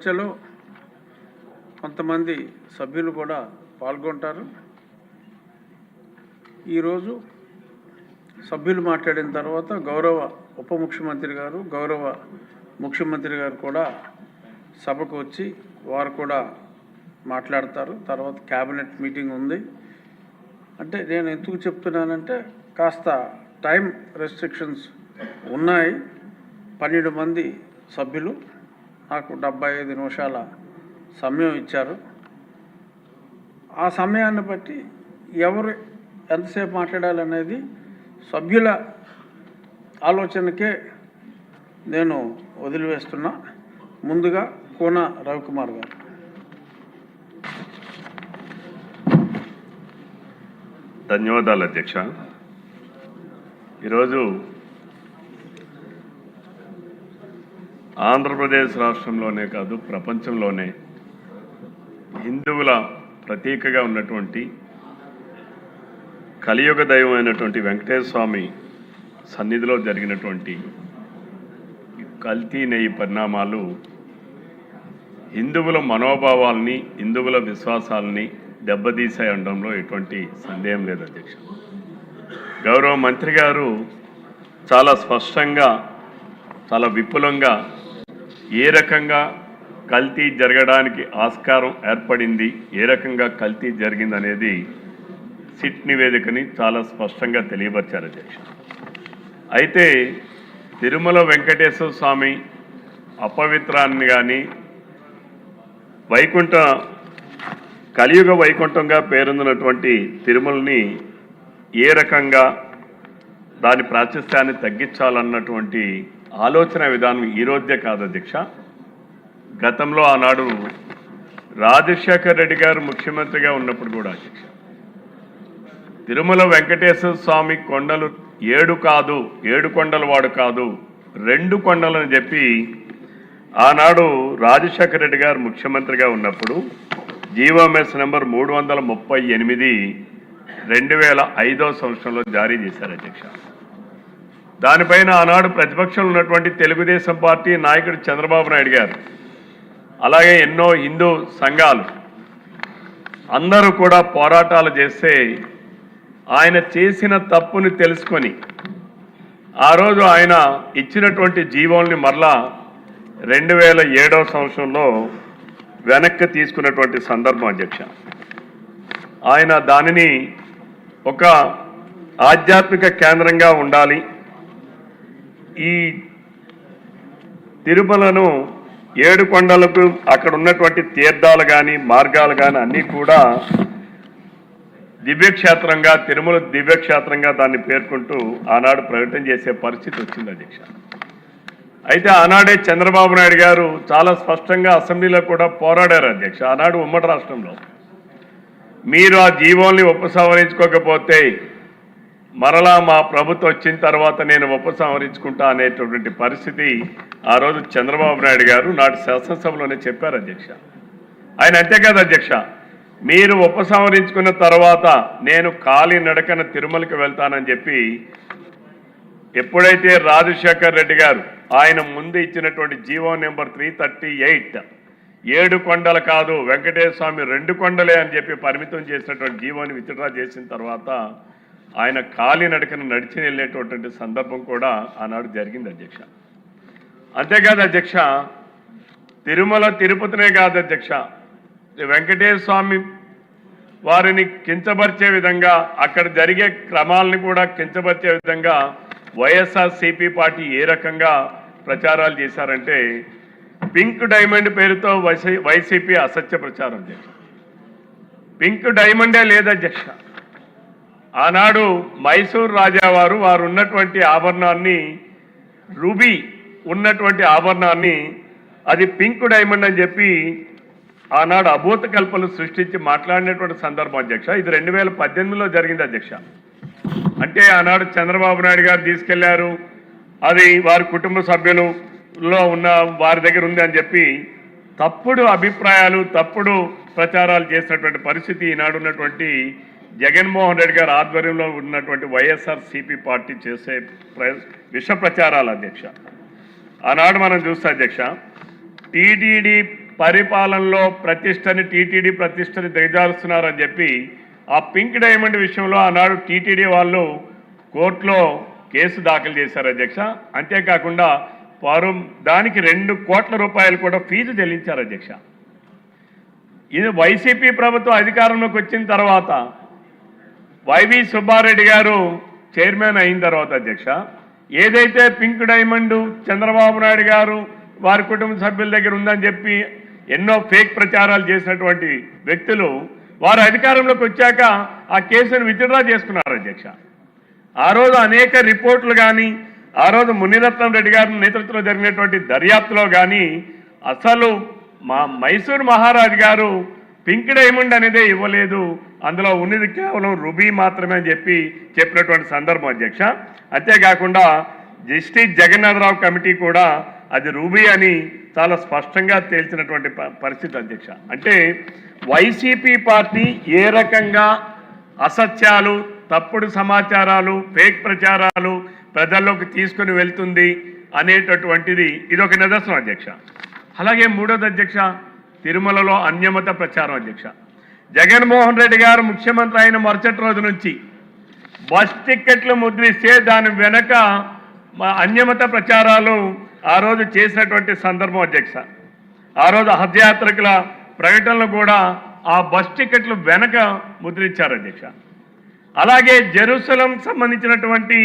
చర్చలో కొంతమంది సభ్యులు కూడా పాల్గొంటారు. ఈరోజు సభ్యులు మాట్లాడిన తర్వాత గౌరవ ఉప ముఖ్యమంత్రి గారు, గౌరవ ముఖ్యమంత్రి గారు కూడా సభకు వచ్చి వారు కూడా మాట్లాడతారు. తర్వాత క్యాబినెట్ మీటింగ్ ఉంది. అంటే నేను ఎందుకు చెప్తున్నానంటే కాస్త టైం రెస్ట్రిక్షన్స్ ఉన్నాయి. 12 మంది సభ్యులు నాకు 75 నిమిషాల సమయం ఇచ్చారు. ఆ సమయాన్ని బట్టి ఎవరు ఎంతసేపు మాట్లాడాలనేది సభ్యుల ఆలోచనకే నేను వదిలివేస్తున్నా. ముందుగా కోన రవికుమార్ గారు. ధన్యవాదాలు అధ్యక్ష. ఈరోజు ఆంధ్రప్రదేశ్ రాష్ట్రంలోనే కాదు ప్రపంచంలోనే హిందువుల ప్రతీకగా ఉన్నటువంటి కలియుగ దైవమైనటువంటి వెంకటేశ్వర స్వామి సన్నిధిలో జరిగినటువంటి కల్తీ నెయ్యి పరిణామాలు హిందువుల మనోభావాల్ని, హిందువుల విశ్వాసాలని దెబ్బతీసాయి అనడంలో ఎటువంటి సందేహం లేదు అధ్యక్ష. గౌరవ మంత్రి గారు చాలా స్పష్టంగా, చాలా విపులంగా ఏ రకంగా కల్తీ జరగడానికి ఆస్కారం ఏర్పడింది, ఏ రకంగా కల్తీ జరిగింది అనేది సిట్ నివేదికని చాలా స్పష్టంగా తెలియపరిచారు అధ్యక్ష. అయితే తిరుమల వెంకటేశ్వర స్వామి అపవిత్రాన్ని కానీ కలియుగ వైకుంఠంగా పేరొందినటువంటి తిరుమలని ఏ రకంగా దాని ప్రాశస్త్యాన్ని తగ్గించాలన్నటువంటి ఆలోచన విధానం ఈరోజే కాదు అధ్యక్ష. గతంలో ఆనాడు రాజశేఖర్ రెడ్డి గారు ముఖ్యమంత్రిగా ఉన్నప్పుడు కూడా అధ్యక్ష, తిరుమల వెంకటేశ్వర స్వామి కొండలు 7 కాదు, 7 కొండల వాడు కాదు, 2 కొండలని చెప్పి ఆనాడు రాజశేఖర్ రెడ్డి గారు ముఖ్యమంత్రిగా ఉన్నప్పుడు జీవోఎంఎస్ నెంబర్ 338 2005 సంవత్సరంలో జారీ చేశారు అధ్యక్ష. దానిపైన ఆనాడు ప్రతిపక్షంలో ఉన్నటువంటి తెలుగుదేశం పార్టీ నాయకుడు చంద్రబాబు నాయుడు గారు, అలాగే ఎన్నో హిందూ సంఘాలు అందరూ కూడా పోరాటాలు చేస్తే ఆయన చేసిన తప్పుని తెలుసుకొని ఆ రోజు ఆయన ఇచ్చినటువంటి జీవోల్ని మరలా 2007 సంవత్సరంలో వెనక్కి తీసుకున్నటువంటి సందర్భం అధ్యక్ష. ఆయన దానిని ఒక ఆధ్యాత్మిక కేంద్రంగా ఉండాలి, ఈ తిరుమలను 7 కొండలకు అక్కడ ఉన్నటువంటి తీర్థాలు కానీ మార్గాలు కానీ అన్నీ కూడా దివ్యక్షేత్రంగా, తిరుమల దివ్యక్షేత్రంగా దాన్ని పేర్కొంటూ ఆనాడు ప్రకటన చేసే పరిస్థితి వచ్చింది అధ్యక్ష. అయితే ఆనాడే చంద్రబాబు నాయుడు గారు చాలా స్పష్టంగా అసెంబ్లీలో కూడా పోరాడారు అధ్యక్ష. ఆనాడు ఉమ్మడి రాష్ట్రంలో మీరు ఆ జీవోల్ని ఉపసంహరించుకోకపోతే మరలా మా ప్రభుత్వం వచ్చిన తర్వాత నేను ఉపసంహరించుకుంటా అనేటటువంటి పరిస్థితి ఆ రోజు చంద్రబాబు నాయుడు గారు నాటి శాసనసభలోనే చెప్పారు అధ్యక్ష. ఆయన అంతేకాదు అధ్యక్ష, మీరు ఉపసంహరించుకున్న తర్వాత నేను కాలినడకన తిరుమలకి వెళ్తానని చెప్పి ఎప్పుడైతే రాజశేఖర్ రెడ్డి గారు ఆయన ముందు ఇచ్చినటువంటి జీవో నెంబర్ 338 7 కొండలు కాదు వెంకటేశ్వర స్వామి 2 కొండలే అని చెప్పి పరిమితం చేసినటువంటి జీవోని విత్డ్రా చేసిన తర్వాత ఆయన కాలినడకను నడిచి వెళ్ళేటటువంటి సందర్భం కూడా ఆనాడు జరిగింది అధ్యక్ష. అంతేకాదు అధ్యక్ష, తిరుమల తిరుపతినే కాదు అధ్యక్ష, వెంకటేశ్వర స్వామి వారిని కించపరిచే విధంగా, అక్కడ జరిగే క్రమాలని కూడా కించపరిచే విధంగా వైఎస్ఆర్సీపీ పార్టీ ఏ రకంగా ప్రచారాలు చేశారంటే పింక్ డైమండ్ పేరుతో వైసీపీ అసత్య ప్రచారం అధ్యక్ష. పింక్ డైమండే లేదు అధ్యక్ష. ఆనాడు మైసూర్ రాజా వారు ఉన్నటువంటి ఆభరణాన్ని, రూబీ ఉన్నటువంటి ఆభరణాన్ని అది పింక్ డైమండ్ అని చెప్పి ఆనాడు అభూత కల్పనలు సృష్టించి మాట్లాడినటువంటి సందర్భం అధ్యక్ష. ఇది 2018లో జరిగింది అధ్యక్ష. అంటే ఆనాడు చంద్రబాబు నాయుడు గారు తీసుకెళ్లారు, అది వారి కుటుంబ సభ్యులలో ఉన్న వారి దగ్గర ఉంది అని చెప్పి తప్పుడు అభిప్రాయాలు, తప్పుడు ప్రచారాలు చేసినటువంటి పరిస్థితి ఈనాడు ఉన్నటువంటి జగన్మోహన్ రెడ్డి గారి ఆధ్వర్యంలో ఉన్నటువంటి వైఎస్ఆర్సీపీ పార్టీ చేసే విష ప్రచారాలు అధ్యక్ష. ఆనాడు మనం చూస్తే అధ్యక్ష టీటీడీ పరిపాలనలో ప్రతిష్టని టీటీడీ ప్రతిష్టని దిగజారుస్తున్నారని చెప్పి ఆ పింక్ డైమండ్ విషయంలో ఆనాడు టీటీడీ వాళ్ళు కోర్టులో కేసు దాఖలు చేశారు అధ్యక్ష. అంతేకాకుండా వారు దానికి 2 కోట్ల రూపాయలు కూడా ఫీజు చెల్లించారు అధ్యక్ష. ఇది వైసీపీ ప్రభుత్వం అధికారంలోకి వచ్చిన తర్వాత వైవి సుబ్బారెడ్డి గారు చైర్మన్ అయిన తర్వాత అధ్యక్ష, ఏదైతే పింక్ డైమండ్ చంద్రబాబు నాయుడు గారు వారి కుటుంబ సభ్యుల దగ్గర ఉందని చెప్పి ఎన్నో ఫేక్ ప్రచారాలు చేసినటువంటి వ్యక్తులు వారు అధికారంలోకి వచ్చాక ఆ కేసును విత్డ్రా చేసుకున్నారు అధ్యక్ష. ఆ రోజు అనేక రిపోర్ట్లు కానీ ఆ రోజు మునిరత్నం రెడ్డి గారి నేతృత్వంలో జరిగినటువంటి దర్యాప్తులో కానీ అసలు మైసూర్ మహారాజ్ గారు పింక్ డైమండ్ అనేదే ఇవ్వలేదు, అందులో ఉన్నది కేవలం రూబీ మాత్రమే అని చెప్పినటువంటి సందర్భం అధ్యక్ష. అంతేకాకుండా జస్టిస్ జగన్నాథరావు కమిటీ కూడా అది రూబీ అని చాలా స్పష్టంగా తేల్చినటువంటి పరిస్థితి అధ్యక్ష. అంటే వైసీపీ పార్టీ ఏ రకంగా అసత్యాలు, తప్పుడు సమాచారాలు, ఫేక్ ప్రచారాలు ప్రజల్లోకి తీసుకుని వెళ్తుంది అనేటటువంటిది ఇదొక నిదర్శనం అధ్యక్ష. అలాగే మూడోది అధ్యక్ష, తిరుమలలో అన్యమత ప్రచారం అధ్యక్ష. జగన్మోహన్ రెడ్డి గారు ముఖ్యమంత్రి అయిన మరుసటి రోజు నుంచి బస్ టిక్కెట్లు ముద్రిస్తే దాని వెనక అన్యమత ప్రచారాలు ఆ రోజు చేసినటువంటి సందర్భం అధ్యక్ష. ఆ రోజు హజ్యాత్రికుల ప్రకటనలు కూడా ఆ బస్ టికెట్లు వెనక ముద్రించారు అధ్యక్ష. అలాగే జెరూసలం సంబంధించినటువంటి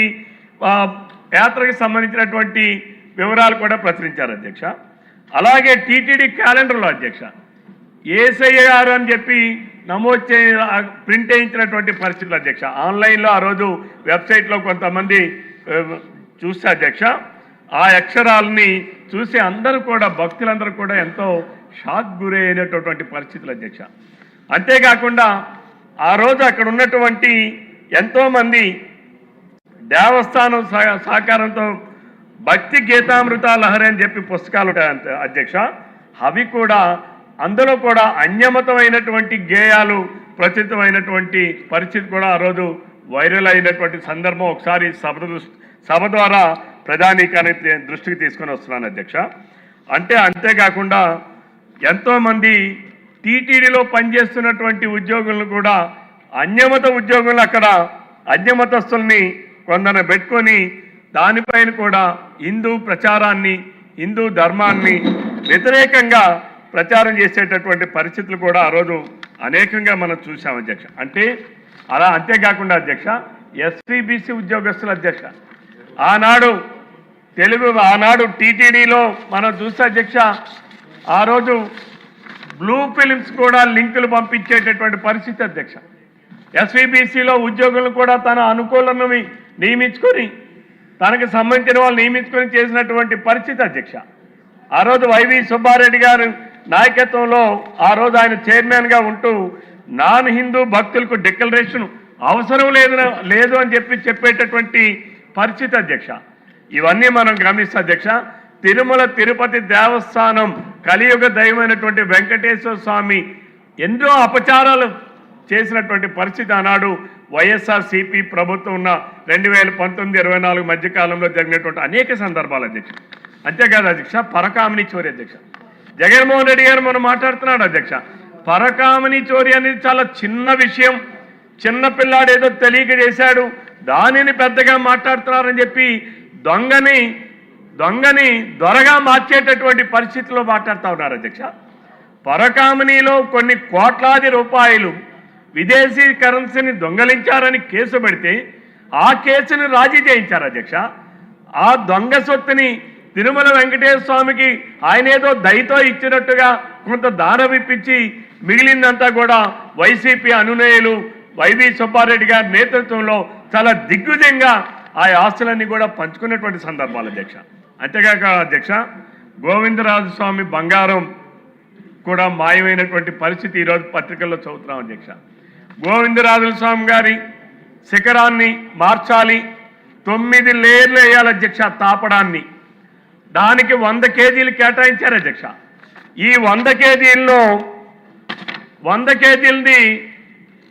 యాత్రకు సంబంధించినటువంటి వివరాలు కూడా ప్రచురించారు అధ్యక్ష. అలాగే టీటీడీ క్యాలెండర్లో అధ్యక్ష ఏసయ్య గారు అని చెప్పి నమోదు ప్రింట్ చేయించినటువంటి పరిస్థితులు అధ్యక్ష. ఆన్లైన్లో ఆ రోజు వెబ్సైట్లో కొంతమంది చూస్తే అధ్యక్ష ఆ అక్షరాలని చూసి అందరూ కూడా భక్తులందరూ కూడా ఎంతో షాక్ గురైనటువంటి పరిస్థితులు అధ్యక్ష. అంతేకాకుండా ఆ రోజు అక్కడ ఉన్నటువంటి ఎంతోమంది దేవస్థానం సహకారంతో భక్తి గీతామృత లహరి అని చెప్పి పుస్తకాలు ఉంటాయి అధ్యక్ష. అవి కూడా అందులో కూడా అన్యమతమైనటువంటి గేయాలు ప్రచురితమైనటువంటి పరిస్థితి కూడా ఆ రోజు వైరల్ అయినటువంటి సందర్భం ఒకసారి సభ ద్వారా ప్రధానికానికి దృష్టికి తీసుకొని వస్తున్నాను అధ్యక్ష. అంతేకాకుండా ఎంతోమంది టీటీడీలో పనిచేస్తున్నటువంటి ఉద్యోగులను కూడా అన్యమత ఉద్యోగులు అక్కడ అన్యమతస్తుల్ని కొందరు పెట్టుకొని దానిపైన కూడా హిందూ ప్రచారాన్ని, హిందూ ధర్మాన్ని వ్యతిరేకంగా ప్రచారం చేసేటటువంటి పరిస్థితులు కూడా ఆ రోజు అనేకంగా మనం చూసాం అధ్యక్ష. అంతేకాకుండా అధ్యక్ష ఎస్సీబీసీ ఉద్యోగస్తుల అధ్యక్ష ఆనాడు టీటీడీలో మనం చూస్తే అధ్యక్ష ఆ రోజు బ్లూ ఫిలిమ్స్ కూడా లింకులు పంపించేటటువంటి పరిస్థితి అధ్యక్ష. ఎస్వీబీసీలో ఉద్యోగులను కూడా తన అనుకూలను నియమించుకొని తనకు సంబంధించిన వాళ్ళు నియమించుకొని చేసినటువంటి పరిస్థితి అధ్యక్ష. ఆ రోజు వైవి సుబ్బారెడ్డి గారు నాయకత్వంలో ఆ రోజు ఆయన చైర్మన్గా ఉంటూ నాన్ హిందూ భక్తులకు డిక్లరేషన్ అవసరం లేదు అని చెప్పేటటువంటి పరిస్థితి అధ్యక్ష. ఇవన్నీ మనం గమనిస్తే అధ్యక్ష తిరుమల తిరుపతి దేవస్థానం కలియుగ దైవమైనటువంటి వెంకటేశ్వర స్వామి ఎన్నో అపచారాలు చేసినటువంటి పరిస్థితి ఆనాడు వైఎస్ఆర్సీపీ ప్రభుత్వం ఉన్న 2019-24 మధ్యకాలంలో జరిగినటువంటి అనేక సందర్భాలు అధ్యక్ష. అంతేకాదు అధ్యక్ష పరకామణి చోరీ అధ్యక్ష. జగన్మోహన్ రెడ్డి గారు మనం మాట్లాడుతున్నాడు అధ్యక్ష. పరకామణి చోరీ అనేది చాలా చిన్న విషయం, చిన్న పిల్లాడు ఏదో తెలియక చేశాడు దానిని పెద్దగా మాట్లాడుతున్నారని చెప్పి దొంగని దొరగా మార్చేటటువంటి పరిస్థితిలో మాట్లాడుతూ ఉన్నారు అధ్యక్ష. పరకామణిలో కొన్ని కోట్లాది రూపాయలు విదేశీ కరెన్సీని దొంగలించారని కేసు పెడితే ఆ కేసుని రాజీ చేయించారు అధ్యక్ష. ఆ దొంగ సొత్తుని తిరుమల వెంకటేశ్వర స్వామికి ఆయన ఏదో దయతో ఇచ్చినట్టుగా కొంత దానం ఇప్పించి మిగిలిందంతా కూడా వైసీపీ అనునయులు వైవి సుబ్బారెడ్డి గారి నేతృత్వంలో చాలా దిగ్విజయంగా ఆ ఆస్తులన్నీ కూడా పంచుకున్నటువంటి సందర్భాలు అధ్యక్ష. అంతేకాక అధ్యక్ష గోవిందరాజు స్వామి బంగారం కూడా మాయమైనటువంటి పరిస్థితి ఈరోజు పత్రికల్లో చదువుతున్నాం అధ్యక్ష. గోవిందరాజుల స్వామి గారి శిఖరాన్ని మార్చాలి, 9 లేయర్లు వేయాలి అధ్యక్ష. తాపడాన్ని దానికి 100 కేజీలు కేటాయించారు అధ్యక్ష. ఈ 100 కేజీల్లో 100 కేజీలది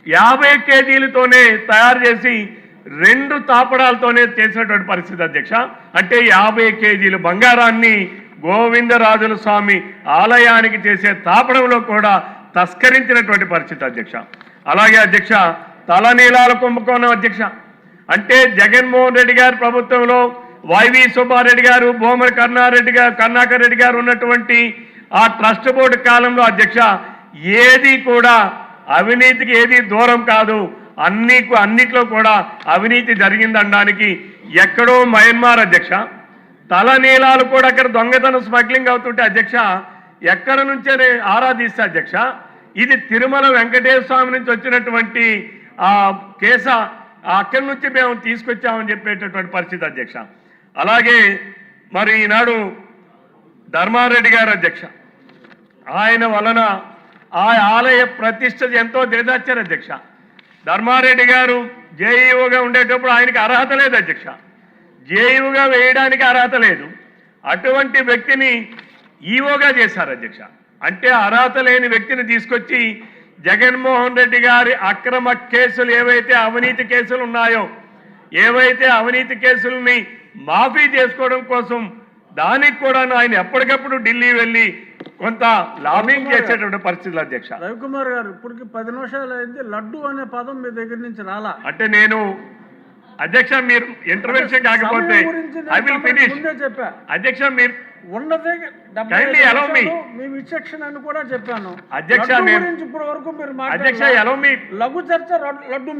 50 కేజీలతోనే తయారు చేసి 2 తాపడాలతోనే చేసినటువంటి పరిస్థితి అధ్యక్ష. అంటే 50 కేజీలు బంగారాన్ని గోవిందరాజుల స్వామి ఆలయానికి చేసే తాపడంలో కూడా తస్కరించినటువంటి పరిస్థితి అధ్యక్ష. అలాగే అధ్యక్ష, తలనీలాల కుంభకోణం అధ్యక్ష. అంటే జగన్మోహన్ రెడ్డి గారి ప్రభుత్వంలో వైవి సుబ్బారెడ్డి గారు, భూమరి కరుణాకర్ రెడ్డి గారు ఉన్నటువంటి ఆ ట్రస్ట్ బోర్డు కాలంలో అధ్యక్ష ఏది కూడా అవినీతికి ఏది దూరం కాదు, అన్నిట్లో కూడా అవినీతి జరిగిందనడానికి ఎక్కడో మయన్మార్ అధ్యక్ష. తలనీలాలు కూడా అక్కడ దొంగతనం స్మగ్లింగ్ అవుతుంటే అధ్యక్ష ఎక్కడ నుంచే ఆరాధిస్తే అధ్యక్ష ఇది తిరుమల వెంకటేశ్వర స్వామి నుంచి వచ్చినటువంటి ఆ కేస అక్కడి నుంచి మేము తీసుకొచ్చామని చెప్పేటటువంటి పరిస్థితి అధ్యక్ష. అలాగే మరి ఈనాడు ధర్మారెడ్డి గారు అధ్యక్ష, ఆయన వలన ఆ ఆలయ ప్రతిష్ట ఎంతో దిగజార్చారు అధ్యక్ష. ధర్మారెడ్డి గారు జేఈఓగా ఉండేటప్పుడు ఆయనకి అర్హత లేదు అధ్యక్ష, జేఈఓగా వేయడానికి అర్హత లేదు. అటువంటి వ్యక్తిని ఈఓగా చేశారు అధ్యక్ష. అంటే అర్హత లేని వ్యక్తిని తీసుకొచ్చి జగన్మోహన్ రెడ్డి గారి అక్రమ కేసులు ఏవైతే అవినీతి కేసులు ఉన్నాయో, ఏవైతే అవినీతి కేసుల్ని మాఫీ చేసుకోవడం కోసం దానికి కూడా ఆయన ఎప్పటికప్పుడు ఢిల్లీ వెళ్ళి కొంత లాబింగ్ చేసేటువంటి పరిస్థితులు అధ్యక్ష. రవికుమార్ గారు, ఇప్పటికి 10 నిమిషాలు అయింది, లడ్డు అనే పదం మీ దగ్గర నుంచి రాలా. అంటే నేను అధ్యక్ష మీరు ఇంటర్వెన్షన్ కాకపోతే ఐ విల్ ఫినిష్ చెప్పా అధ్యక్ష. మీరు ఉన్నదే మీ విచక్షణ అని కూడా చెప్పాను అధ్యక్ష. ఇప్పటి వరకు మీరు అధ్యక్ష లఘు చర్చ లడ్డు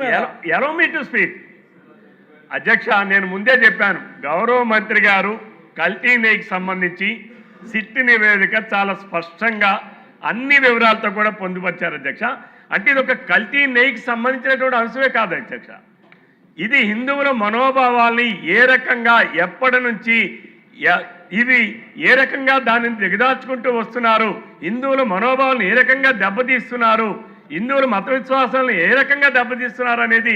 ఎలో మీ టు స్పీక్ అధ్యక్ష. నేను ముందే చెప్పాను, గౌరవ మంత్రి గారు కల్తీ నెయ్యికి సంబంధించి సిట్ నివేదిక చాలా స్పష్టంగా అన్ని వివరాలతో కూడా పొందుపరిచారు అధ్యక్ష. అంటే ఇది ఒక కల్తీ నెయ్యికి సంబంధించినటువంటి అంశమే కాదు అధ్యక్ష, ఇది హిందువుల మనోభావాల్ని ఏ రకంగా ఎప్పటి నుంచి ఇది ఏ రకంగా దానిని దిగదార్చుకుంటూ వస్తున్నారు, హిందువుల మనోభావాలను ఏ రకంగా దెబ్బతీస్తున్నారు, హిందువుల మత విశ్వాసాలను ఏ రకంగా దెబ్బతీస్తున్నారు అనేది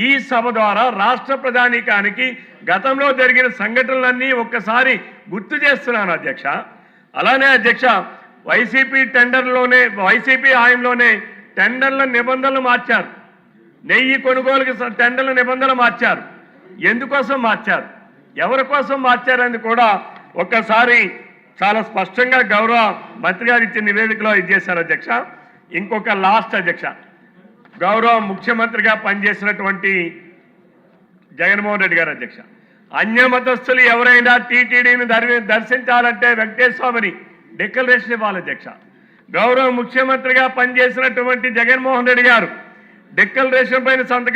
ఈ సభ ద్వారా రాష్ట్ర ప్రధానికానికి గతంలో జరిగిన సంఘటనలన్నీ ఒక్కసారి గుర్తు చేస్తున్నాను అధ్యక్ష. అలానే అధ్యక్ష, వైసీపీ హాయంలోనే టెండర్ల నిబంధనలు మార్చారు, నెయ్యి కొనుగోలుకి టెండర్ల నిబంధనలు మార్చారు. ఎందుకోసం మార్చారు, ఎవరి కోసం మార్చారని కూడా ఒక్కసారి చాలా స్పష్టంగా గౌరవ మంత్రి గారు ఇచ్చిన నివేదికలో ఇది చేశారు అధ్యక్ష. ఇంకొక లాస్ట్ అధ్యక్ష, గౌరవ ముఖ్యమంత్రిగా పనిచేసినటువంటి జగన్మోహన్ రెడ్డి గారు అధ్యక్ష, అన్యమతస్థులు ఎవరైనా టీటీడీని దర్శించాలంటే వెంకటేశ్వర స్వామిని డిక్లరేషన్ ఇవ్వాలి అధ్యక్ష. గౌరవ ముఖ్యమంత్రిగా పనిచేసినటువంటి జగన్మోహన్ రెడ్డి గారు డిక్లరేషన్ పైన సంతకం